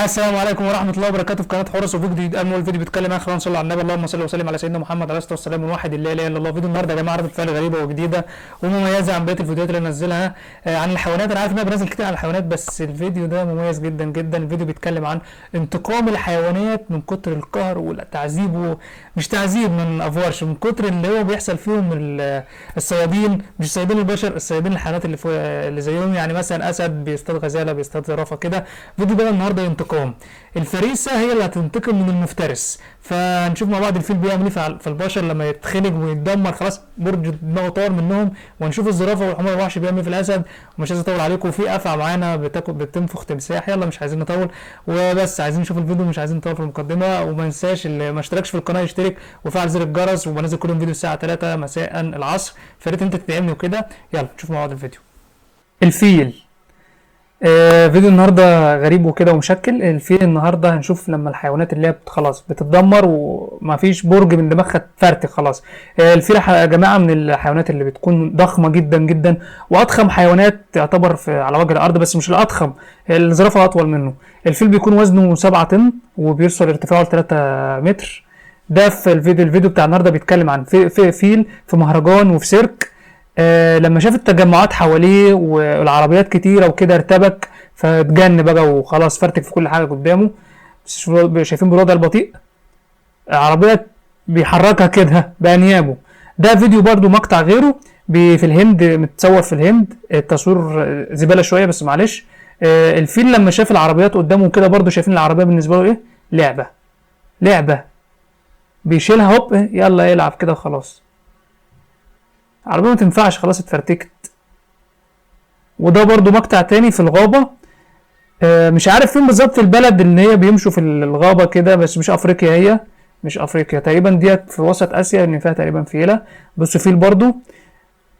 السلام عليكم ورحمة الله وبركاته في قناة حورس وفيديو جديد. أول فيديو بيتكلم عن خلينا نصلي على النبي، اللهم صل وسلم على سيدنا محمد عليه الصلاة والسلام، من واحد لا إله إلا الله. فيديو النهارده يا جماعة ردة فعل غريبة وجديدة ومميزة عن بقية الفيديوهات اللي بنزلها عن الحيوانات. أنا عارف إن أنا بنزل كتير عن الحيوانات، بس الفيديو ده مميز جدا جدا. الفيديو بيتكلم عن انتقام الحيوانات من كتر القهر والتعذيب، مش تعذيب من أفوارش، من كتر اللي هو بيحصل فيهم الصيادين، مش صيادين البشر، الصيادين الحيوانات اللي زيهم. يعني مثلا أسد بيصطاد غزالة، بيصطاد زرافة كده. فيديو بقى النهارده انتقام. الفريسه هي اللي هتنتقم من المفترس. فنشوف مع بعض الفيل بيعمل ايه في البشر لما يتخنق ويتدمر خلاص، برج دماغه طار منهم. ونشوف الزرافه والحمار الوحش بيعمل ايه في الاسد. ومش عايز اطول عليكم، في افعى معانا بتنفخ تمساح. يلا مش عايزين نطول وبس عايزين نشوف الفيديو، مش عايزين نطول في المقدمه. وما ننساش اللي ما اشتركش في القناه يشترك وفعل زر الجرس، وبنزل كل يوم فيديو الساعه 3 مساء العصر، فريت انت تدعمني وكده. يلا نشوف مع بعض الفيديو. الفيل. فيديو النهارده غريب وكده ومشكل. الفيل النهارده هنشوف لما الحيوانات اللي هي خلاص بتتدمر ومفيش برج من دماغها اتفرتك خلاص. الفيل يا جماعه من الحيوانات اللي بتكون ضخمه جدا جدا، واضخم حيوانات تعتبر على وجه الارض، بس مش الاضخم، الزرافه اطول منه. الفيل بيكون وزنه 7 طن وبيوصل ارتفاعه ل 3 متر. ده في الفيديو بتاع النهارده بيتكلم عن فيل في مهرجان وفي سيرك. لما شاف التجمعات حواليه والعربيات كتيره وكده ارتبك، فاتجن بقى وخلاص فرتك في كل حاجه قدامه. شايفين بالوضع البطيء عربيه بيحركها كده بانيابه. ده فيديو برضو مقطع غيره في الهند، متصور في الهند، التصوير زباله شويه بس معلش. الفيل لما شاف العربيات قدامه كده برضو شايفين العربيه بالنسبه له ايه، لعبه بيشيلها هوب يلا يلعب كده وخلاص. العربية ما تنفعش خلاص اتفرتكت. وده برضو مقطع تاني في الغابة. مش عارف فين بالظبط البلد اللي هي بيمشوا في الغابة كده، بس مش افريقيا، هي مش افريقيا تقريبا، ديت في وسط اسيا لان فيها تقريبا فيلة. بصوا فيل برضو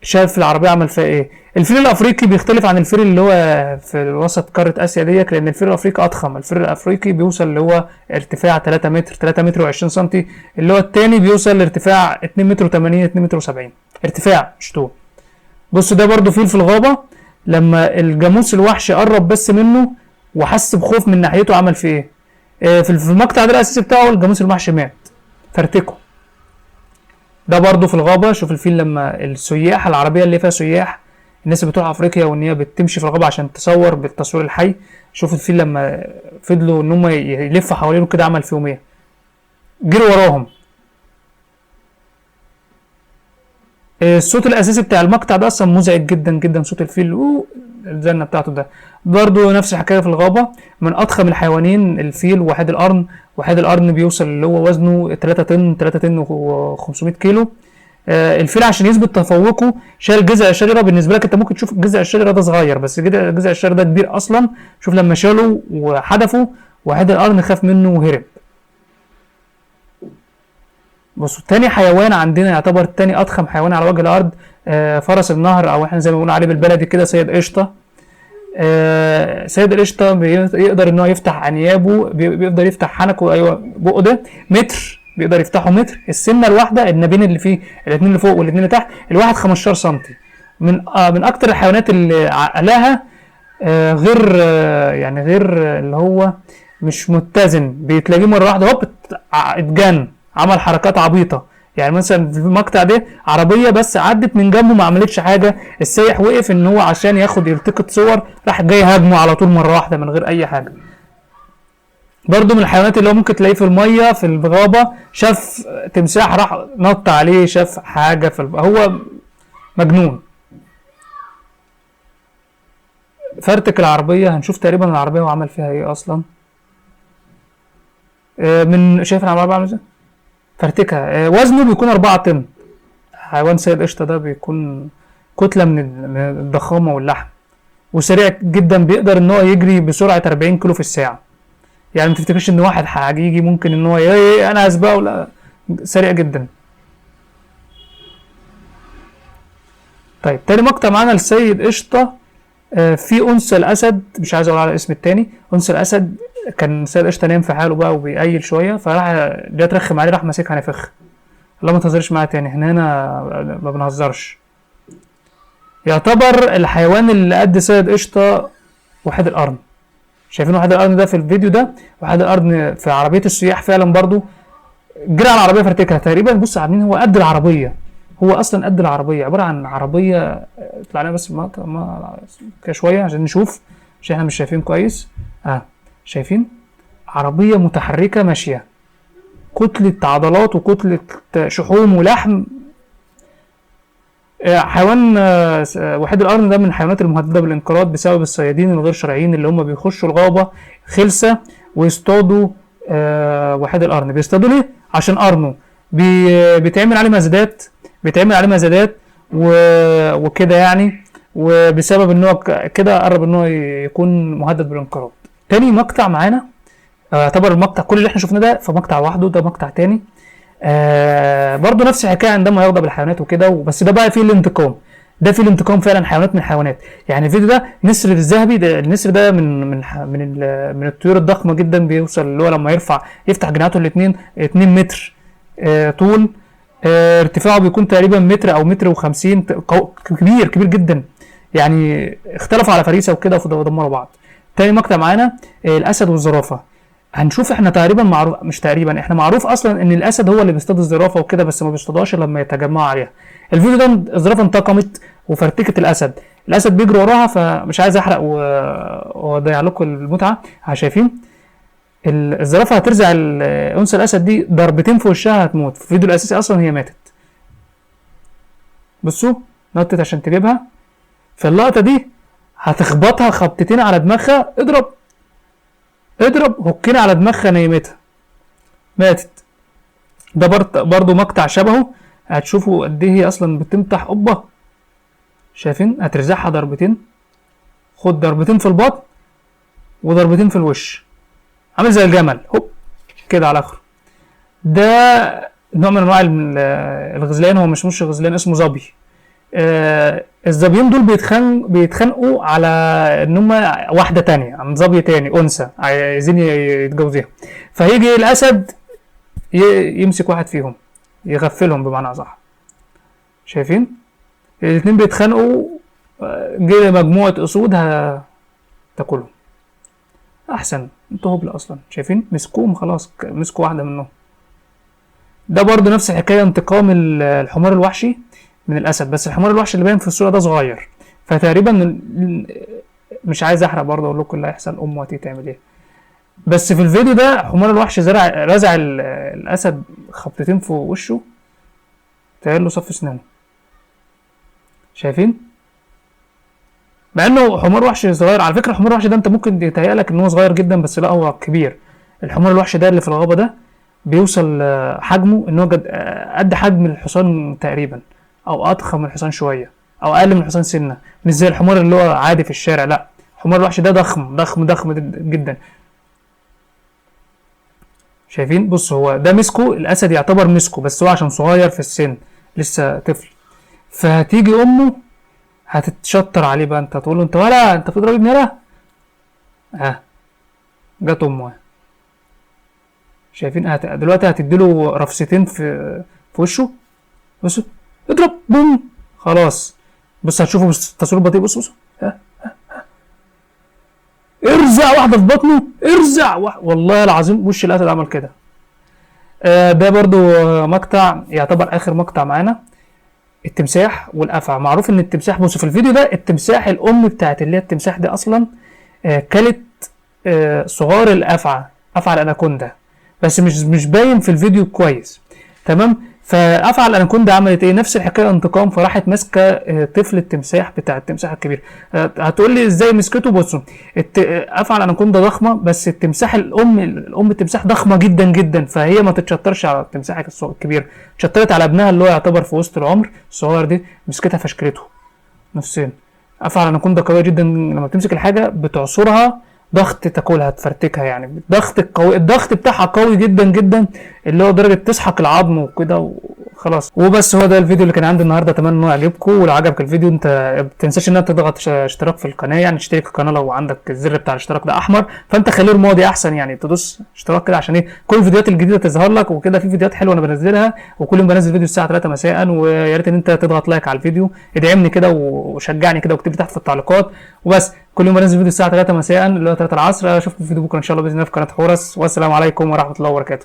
شاف العربية عمل فيها ايه. الفيل الافريقي بيختلف عن الفيل اللي هو في وسط قارة اسيا ديت، لان الفيل الافريقي اضخم. الفيل الافريقي بيوصل اللي هو ارتفاع 3 متر، 3 متر و20 سنتي. اللي هو التاني بيوصل لارتفاع 2 متر و80، 2 متر و70 ارتفاع مش طول. بص ده برضو فيل في الغابة، لما الجاموس الوحش قرب بس منه وحس بخوف من ناحيته عمل فيه ايه. في المقطع ده الاساسي بتاعه الجاموس الوحش مات فرتكه. ده برضو في الغابة. شوف الفيل لما السياح، العربية اللي فيها سياح، الناس اللي بتروح افريقيا وان هي بتمشي في الغابة عشان تصور بالتصوير الحي. شوف الفيل لما فضلوا ان هم يلفوا حوالينه كده عمل فيهم ايه، جري وراهم. الصوت الاساسي بتاع المقطع ده اصلا مزعج جدا جدا، صوت الفيل الزنه بتاعته ده. برضو نفس الحكايه في الغابه، من اضخم الحيوانين الفيل. وحيد القرن بيوصل اللي هو وزنه 3 طن، 3 طن و500 كيلو. الفيل عشان يثبت تفوقه شال جذع الشجره. بالنسبه لك انت ممكن تشوف جذع الشجره ده صغير، بس جذع الشجره ده كبير اصلا. شوف لما شاله وحدفه وحيد القرن خاف منه وهرب. بصوا تاني حيوان عندنا يعتبر تاني اضخم حيوان على وجه الارض، فرس النهر، او احنا زي ما بنقول عليه بالبلدي كده سيد قشطه. سيد القشطه بيقدر ان هو يفتح انيابه، بيقدر يفتح حنكه، ايوه بقه ده متر، بيقدر يفتحه متر. السنه الواحده، النابين اللي فيه الاثنين اللي فوق والاثنين اللي تحت، الواحد 15 سم. من اكتر الحيوانات اللي عقلها غير يعني غير اللي هو مش متزن، بتلاقيه مره واحده هوب اتجن، عمل حركات عبيطه. يعني مثلا في المقطع ده عربيه بس عدت من جنبه ما عملتش حاجه، السايح وقف ان هو عشان يلتقط صور، راح جاي هاجمه على طول مره واحده من غير اي حاجه. برضو من الحيوانات اللي هو ممكن تلاقيه في الميه في الغابه، شاف تمساح راح نط عليه، شاف حاجه هو مجنون. فرتك العربيه، هنشوف تقريبا العربيه وعمل فيها ايه اصلا. من شايف العربيه عامله ازاي، فرتكها. وزنه بيكون 4 طن. حيوان سيد قشطه ده بيكون كتله من الضخامه واللحم، وسريع جدا، بيقدر ان هو يجري بسرعه 40 كيلو في الساعه. يعني ما تفتكرش ان واحد هيجي ممكن ان هو انا هسبقه، لا، سريع جدا. طيب تاني مقطع معانا السيد قشطه. في انثى الاسد، مش عايز اقول على اسم التاني، انثى الاسد كان سيد قشطه نايم في حاله بقى وبيقيل شويه، فراح جه ترخم عليه، راح ماسكها نفخ. الله ما تهزرش معايا تاني، هنا ما بنهزرش. يعتبر الحيوان اللي قد سيد قشطه وحيد القرن. شايفين وحيد القرن ده في الفيديو ده، وحيد القرن في عربيه السياح فعلا برضو جرى على العربيه فرتكها تقريبا. بص عاملين هو قد العربيه، هو اصلا قد العربيه، عباره عن عربيه. طلع لنا بس ما كده شويه عشان نشوف، عشان احنا مش شايفين كويس. شايفين عربيه متحركه ماشيه، كتله عضلات وكتله شحوم ولحم. حيوان وحيد القرن ده من الحيوانات المهدده بالانقراض بسبب الصيادين الغير شرعيين اللي هم بيخشوا الغابه خلسه ويصطادوا وحيد القرن. بيصطادوا ليه؟ عشان قرنه بيتعمل عليه مزادات، وكده يعني، وبسبب ان هو كده قرب ان هو يكون مهدد بالانقراض. تاني مقطع معانا يعتبر المقطع كل اللي احنا شفناه ده في مقطع وحده، ده مقطع تاني برضو نفس الحكايه عندما يغضب الحيوانات وكده، بس ده بقى فيه الانتقام، ده فيه الانتقام فعلا، حيوانات من الحيوانات. يعني الفيديو ده نسر الذهبي، ده النسر ده من الطيور الضخمه جدا، بيوصل اللي هو لما يفتح جناحاته الاثنين 2 متر طول، ارتفاعه بيكون تقريبا متر او متر و50، كبير جدا يعني. اختلفوا على فريسه وكده ودمروا بعض. تاني مقطع معانا الاسد والزرافه. هنشوف احنا تقريبا معروف، مش تقريبا، احنا معروف اصلا ان الاسد هو اللي بيصطاد الزرافه وكده، بس ما بيصطادهاش لما يتجمعوا عليها. الفيديو ده الزرافه انتقمت وفرتكت الاسد بيجري وراها، فمش عايز احرق واضيع لكم المتعه. شايفين الزرافه هترزع انثى الاسد دي ضربتين في وشها هتموت. في الفيديو الاساسي اصلا هي ماتت. بصوا نطت عشان تجيبها، في اللقطه دي هتخبطها خبطتين على دماغها، اضرب هكين على دماغها، نيمتها ماتت. ده برضو مقطع شبهه، هتشوفوا قد ايه هي اصلا بتمتح قبه. شايفين هترزعها ضربتين، خد ضربتين في البطن وضربتين في الوش، عامل زي الجمل هوب كده على اخره. ده نوع من انواع الغزلان، هو مش غزلان، اسمه ظبي. الظبيين دول بيتخانقوا على ان هم واحده تانية عن ظبي تاني، انثى عايزين يتجوزيها، فهيجي الاسد يمسك واحد فيهم يغفلهم بمعنى اصح. شايفين الاتنين بيتخانقوا، جه مجموعه اسود هتاكلهم. احسن انتوا هبل اصلا. شايفين مسكوهم خلاص، مسكوا واحده منهم. ده برضو نفس الحكايه، انتقام الحمار الوحشي من الاسد، بس الحمار الوحشي اللي باين في الصوره ده صغير، فتقريبا مش عايز احرق برضه اقول لكم اللي هيحصل، امه هتيجي تعمل ايه. بس في الفيديو ده حمار الوحش رزع الاسد خبطتين في وشه، تقال له صف سنانه. شايفين مع انه حمار وحش صغير. على فكره الحمار الوحش ده انت ممكن يتهيألك ان هو صغير جدا، بس لا هو كبير. الحمار الوحش ده اللي في الغابه ده بيوصل حجمه ان هو قد حجم الحصان تقريبا، او اضخم من الحصان شويه، او اقل من الحصان سنه، مش زي الحمار اللي هو عادي في الشارع. لا الحمار الوحش ده ضخم جدا. شايفين بص هو ده مسكه، الاسد يعتبر مسكه، بس هو عشان صغير في السن لسه طفل، فهتيجي امه هتتشطر عليه بقى. انت هتقول له انت ولا انت بتضرب ابني يالا، جت امه. شايفين دلوقتي هتديله رفستين في وشه، بص اضرب بوم خلاص. بص هتشوفوا التصوير البطيء، بص ارزع واحده في بطنه، والله العظيم وش الاسد عمل كده. ده برضو مقطع يعتبر اخر مقطع معانا، التمساح والافعى. معروف ان التمساح، بص في الفيديو ده التمساح الام بتاعت اللي هي التمساح دي اصلا كلت صغار الافعى، افعى الاناكوندا، بس مش باين في الفيديو كويس. تمام. فافعى الاناكوندا عملت ايه؟ نفس الحكايه، انتقام، فراحت ماسكه طفل التمساح بتاع التمساح الكبير. هتقول لي ازاي مسكته؟ بصوا افعى الاناكوندا ضخمه، بس التمساح الام التمساح ضخمه جدا، فهي ما تتشطرش على التمساح الكبير، اتشطرت على ابنها اللي هو يعتبر في وسط العمر الصغير دي، مسكتها فشكلته نفسين. افعى الاناكوندا قويه جدا، لما بتمسك الحاجه بتعصرها ضغط تاكلها تفرتكها، يعني الضغط بتاعها قوي جدا اللي هو درجه تسحق العظم وكده خلاص وبس، هو ده الفيديو اللي كان عندي النهارده، اتمنى انه يعجبكم. ولو عجبك الفيديو انت ما تنساش انك تضغط اشتراك في القناه، يعني تشترك في القناه لو عندك الزر بتاع الاشتراك ده احمر، فانت خليه رمادي احسن، يعني تدوس اشتراك كده عشان ايه كل الفيديوهات الجديده تظهر لك. وكده في فيديوهات حلوه انا بنزلها، وكل يوم بنزل فيديو الساعه 3 مساء. ويا ريت ان انت تضغط لايك على الفيديو، ادعمني كده وشجعني كده، واكتب لي تحت في التعليقات. وبس، كل يوم بنزل فيديو الساعه 3 مساء اللي هو 3 العصر. اشوفكم في فيديو بكره ان شاء الله باذن الله في قناه حورس، والسلام عليكم ورحمه الله وبركاته.